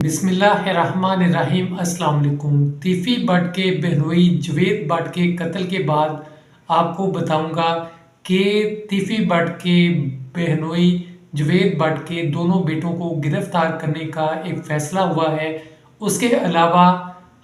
बिस्मिल्लाहिर्रहमानिर्रहीम। अस्सलाम वालेकुम। तीफी बट के बहनोई जवेद बट के कत्ल के बाद आपको बताऊंगा कि तीफी बट के बहनोई जवेद बट के दोनों बेटों को गिरफ्तार करने का एक फैसला हुआ है। उसके अलावा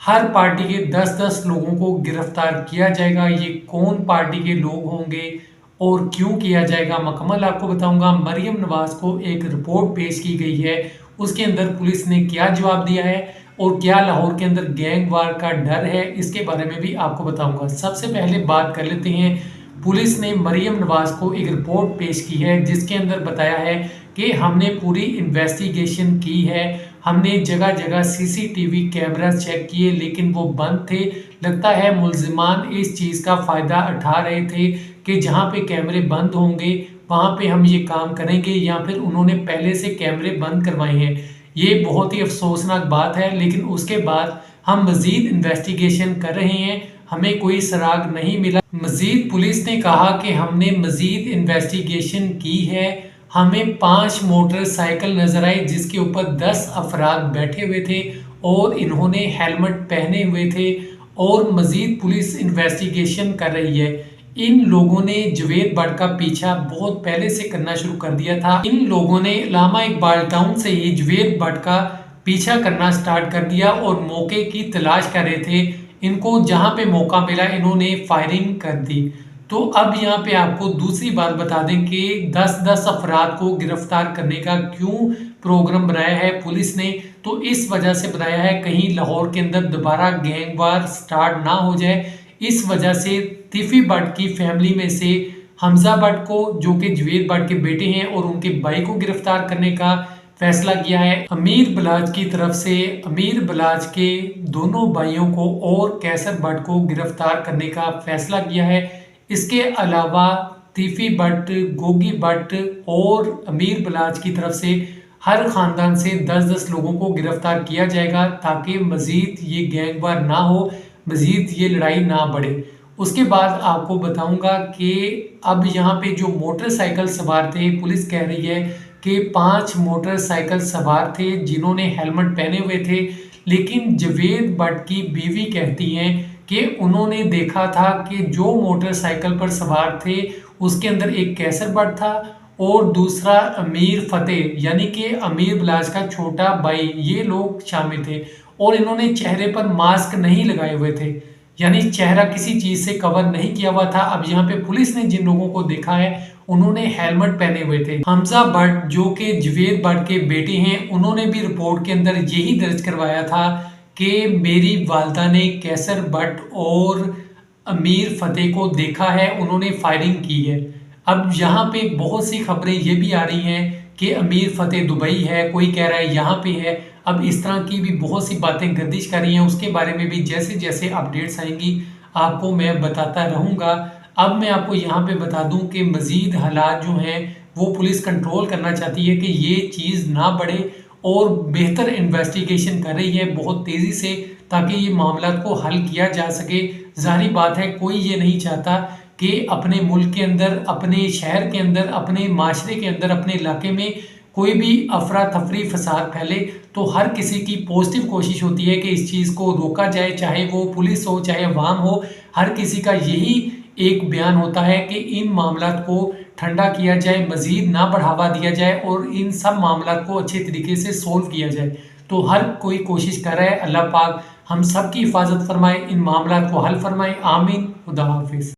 हर पार्टी के 10-10 लोगों को गिरफ्तार किया जाएगा। ये कौन पार्टी के लोग होंगे और क्यों किया जाएगा, मुकम्मल आपको बताऊंगा। मरियम नवाज को एक रिपोर्ट पेश की गई है, उसके अंदर पुलिस ने क्या जवाब दिया है और क्या लाहौर के अंदर गैंग वार का डर है, इसके बारे में भी आपको बताऊंगा। सबसे पहले बात कर लेते हैं, पुलिस ने मरियम नवाज को एक रिपोर्ट पेश की है जिसके अंदर बताया है कि हमने पूरी इन्वेस्टिगेशन की है, हमने जगह जगह सीसीटीवी कैमरा चेक किए लेकिन वो बंद थे। लगता है मुल्जिमान इस चीज़ का फ़ायदा उठा रहे थे कि जहाँ पे कैमरे बंद होंगे वहाँ पे हम ये काम करेंगे, या फिर उन्होंने पहले से कैमरे बंद करवाए हैं। ये बहुत ही अफसोसनाक बात है, लेकिन उसके बाद हम मज़ीद इन्वेस्टिगेशन कर रहे हैं, हमें कोई सुराग नहीं मिला। मज़ीद पुलिस ने कहा कि हमने मज़ीद इन्वेस्टिगेशन की है, हमें 5 मोटरसाइकिल नजर आई जिसके ऊपर 10 अफराद बैठे हुए थे और इन्होंने हेलमेट पहने हुए थे, और मज़ीद पुलिस इन्वेस्टिगेशन कर रही है। इन लोगों ने जवेद बट का पीछा बहुत पहले से करना शुरू कर दिया था। इन लोगों ने अल्लामा इकबाल टाउन से ही जवेद बट का पीछा करना स्टार्ट कर दिया और मौके की तलाश कर रहे थे। इनको जहां पे मौका मिला इन्होंने फायरिंग कर दी। तो अब यहाँ पे आपको दूसरी बात बता दें कि 10-10 अफराद को गिरफ्तार करने का क्यों प्रोग्राम बनाया है पुलिस ने। तो इस वजह से बनाया है कहीं लाहौर के अंदर दोबारा गैंग वार स्टार्ट ना हो जाए। इस वजह से तीफी बट की फैमिली में से हमजा बट को, जो कि जवेद बट के बेटे हैं, और उनके भाई को गिरफ्तार करने का फैसला किया है। अमीर बलाच की तरफ से अमीर बलाच के दोनों भाइयों को और कैसर बट को गिरफ्तार करने का फैसला किया है। इसके अलावा तीफी बट, गोगी बट और अमीर बलाच की तरफ से हर खानदान से 10-10 लोगों को गिरफ्तार किया जाएगा ताकि मजीद ये गैंग वार ना हो, मजीद ये लड़ाई ना बढ़े। उसके बाद आपको बताऊंगा कि अब यहाँ पे जो मोटरसाइकिल सवार थे, पुलिस कह रही है कि 5 मोटरसाइकिल सवार थे जिन्होंने हेलमेट पहने हुए थे, लेकिन जवेद बट की बीवी कहती हैं कि उन्होंने देखा था कि जो मोटरसाइकिल पर सवार थे उसके अंदर एक कैसर बट था और दूसरा अमीर फतेह यानी कि अमीर बलाच का छोटा भाई, ये लोग शामिल थे, और इन्होंने चेहरे पर मास्क नहीं लगाए हुए थे, यानी चेहरा किसी चीज से कवर नहीं किया हुआ था। अब यहाँ पे पुलिस ने जिन लोगों को देखा है उन्होंने हेलमेट पहने हुए थे। हमजा बट जो कि जवेद बट के बेटे हैं, उन्होंने भी रिपोर्ट के अंदर यही दर्ज करवाया था कि मेरी वालदा ने कैसर बट और अमीर फतेह को देखा है, उन्होंने फायरिंग की है। अब यहाँ पे बहुत सी खबरें ये भी आ रही हैं कि अमीर फतेह दुबई है, कोई कह रहा है यहाँ पे है। अब इस तरह की भी बहुत सी बातें गर्दिश कर रही हैं, उसके बारे में भी जैसे जैसे अपडेट्स आएंगी आपको मैं बताता रहूँगा। अब मैं आपको यहाँ पे बता दूँ कि मज़ीद हालात जो हैं वो पुलिस कंट्रोल करना चाहती है कि ये चीज़ ना बढ़े, और बेहतर इन्वेस्टिगेशन कर रही है बहुत तेज़ी से ताकि ये मामला को हल किया जा सके। ज़ाहिर बात है कोई ये नहीं चाहता कि अपने मुल्क के अंदर, अपने शहर के अंदर, अपने माशरे के अंदर, अपने इलाके में कोई भी अफरा तफरी फसाद फैले। तो हर किसी की पॉजिटिव कोशिश होती है कि इस चीज़ को रोका जाए, चाहे वो पुलिस हो चाहे अवाम हो। हर किसी का यही एक बयान होता है कि इन मामलात को ठंडा किया जाए, मज़ीद ना बढ़ावा दिया जाए और इन सब मामलात को अच्छे तरीके से सोल्व किया जाए। तो हर कोई कोशिश कर रहा है। अल्लाह पाक हम सब की हिफाजत फरमाए, इन मामलात को हल फरमाए। आमीन। खुदा हाफिज़।